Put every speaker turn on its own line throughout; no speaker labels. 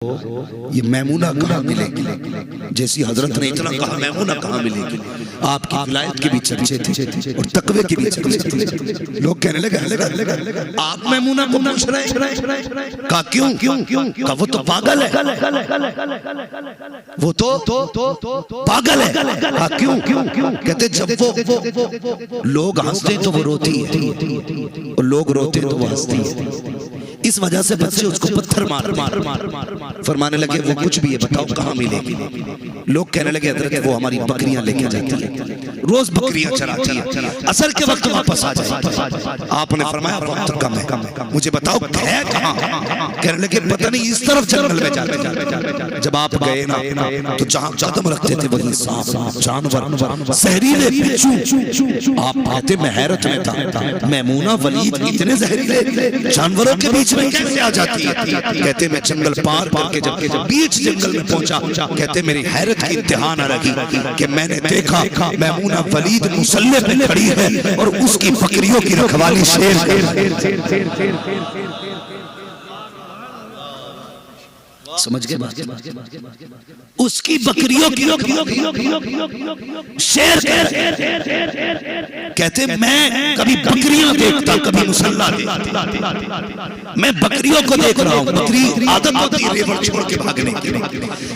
یہ میمونہ کہاں ملے گی؟ جیسی حضرت نے اتنا کہا میمونہ کہاں ملے گی؟ آپ کی ولایت کے بھی چرچے تھے اور تقوی کے بھی چرچے تھے۔ لوگ کہنے لگے آپ میمونہ کو پوچھ رہے ہیں؟ کہا کیوں؟ کہا وہ تو پاگل ہے، وہ تو پاگل ہے۔ کہا کیوں؟ کہتے جب وہ لوگ ہنستے تو وہ روتی ہے اور لوگ روتے تو وہ ہنستی ہے، اس وجہ سے بچے اس کو پتھر مار فرمانے لگے وہ کچھ بھی ہے بتاؤ کہاں ملے گی؟ لوگ کہنے لگے حضرت وہ ہماری بکریاں لے کے جاتی ہے، روز بکریاں چراتی ہے، عصر کے وقت واپس آ جائے۔ آپ نے فرمایا وقت کم ہے، مجھے بتاؤ ہے کہاں؟ کہنے لگے پتہ نہیں اس طرف جنگل میں جاتے۔ جب آپ گئے نا تو جہاں قدم رکھتے تھے وہی سانپ، جانور، زہریلے بچھو۔ آپ کہتے میں حیرت میں تھا، میمونہ ولید اتنے زہریلے جانوروں کے بیچ میں کیسے آ جاتی ہے؟ کہتے میں جنگل پار کر کے جب بیچ جنگل میں پہنچا، کہتے میری حیرت کی انتہا نہ رہی کہ میں نے دیکھا میمونہ ولید مسلح پہ کھڑی ہے اور اس کی بکریوں کی رکھوالی شیر سمجھ گئے بات؟ اس کی بکریوں کی شیر کہتے میں کبھی بکریاں دیکھتا کبھی مسلح دیکھتا، میں بکریوں کو دیکھ رہا ہوں، بکری عادت ہوتی ہے ریوڑ چھوڑ کے بھاگنے کی،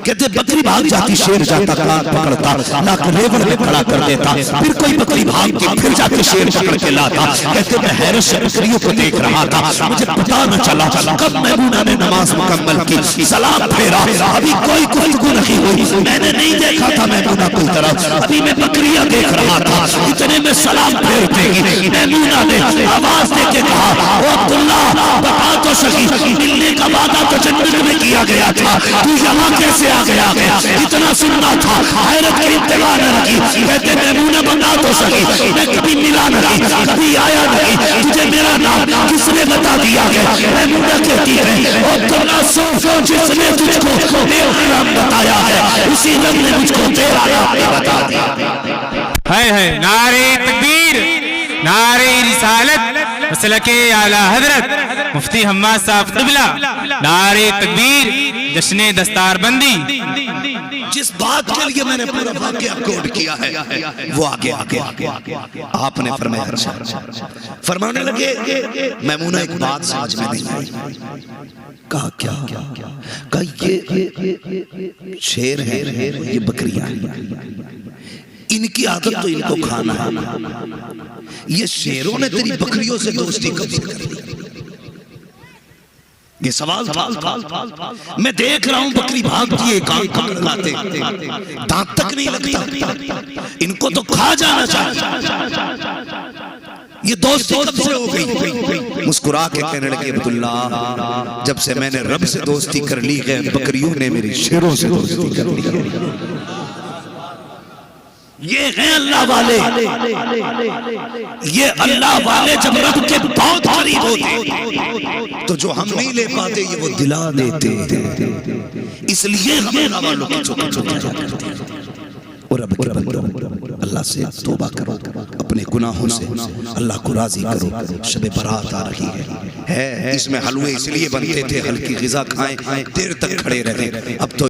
کہتے بکری بھاگ جاتی شیر جاتا کلات پکڑتا لاکھ ریوڑ میں کھڑا کر دیتا، پھر کوئی بکری بھاگ کے پھر جا کے شیر پکڑ کے لاتا۔ کہتے میں حیرت سے بکریوں کو دیکھ رہا تھا، مجھے پتا نہ چلا کب میمونہ نے نماز مکمل کی، سلام پھیرا، ابھی کوئی گفتگو نہیں ہوئی، میں نے نہیں دیکھا تھا میمونہ کو طرف، ابھی میں بکریاں دیکھ رہا تھا، اتنے میں سلام پھیرتے گی میمونہ نے آواز دے کے کہا او عبداللہ بتا تو صحیح، ملنے کا وعدہ تو جنت میں کیا گیا تھا، تو یہاں کیسے آ گیا؟ اتنا سننا تھا، حیرت کی انتہا نہ رہی۔ کہتے میمونہ بتا تو صحیح، میں کبھی ملا نہیں، کبھی آیا نہیں، تجھے میرا نام کس نے بتا دیا گیا؟ میمونہ کہتی ہے او عبداللہ سو جس نے تجھ کو میرا نام بتایا ہے اسی رب نے مجھ کو تیرا نام بتا دیا
ہے۔ نعرہ تکبیر، نعرہ رسالت، مسلک اعلی حضرت مفتی حماد صاحب قبلہ، نعرہ تکبیر، جشن دستار بندی۔
جس بات کے لیے میں نے پورا واقعہ کوڈ کیا ہے وہ آگے آپ نے فرمانے لگے میمونہ ایک بات سمجھ میں نہیں آئی۔ کہا کیا؟ کہا یہ شیر ہے یہ بکریاں، ان کی عادت تو ان کو کھانا ہے، یہ شیروں نے تیری بکریوں سے دوستی کب کر لی؟ یہ سوال تھا، میں دیکھ رہا ہوں بکری بھاگتی ہے، کان پکڑ لاتے، دانت تک نہیں لگتا، ان کو تو کھا جانا چاہتا، یہ دوستی کب سے ہو گئی؟ مسکرا کے کہنے لگے عبداللہ جب سے میں نے رب سے دوستی کر لی ہے بکریوں نے میری شیروں سے دوستی کر لی ہے۔ یہ ہیں اللہ والے، یہ اللہ والے جب رب کے بہت قریب ہوتے تو جو ہم نہیں لے پاتے یہ وہ دلا دیتے، اس لیے ہم اللہ والوں کی چوکے چوکے جاتے ہیں۔ اور رب کے بندوں اللہ سے توبہ کرو، اپنے گناہوں سے اللہ کو راضی کرو۔ شب برات آ رہی ہے، اس میں حلوے اس لیے بنتے تھے ہلکی غذا کھائیں، دیر تک کھڑے رہیں، اب تو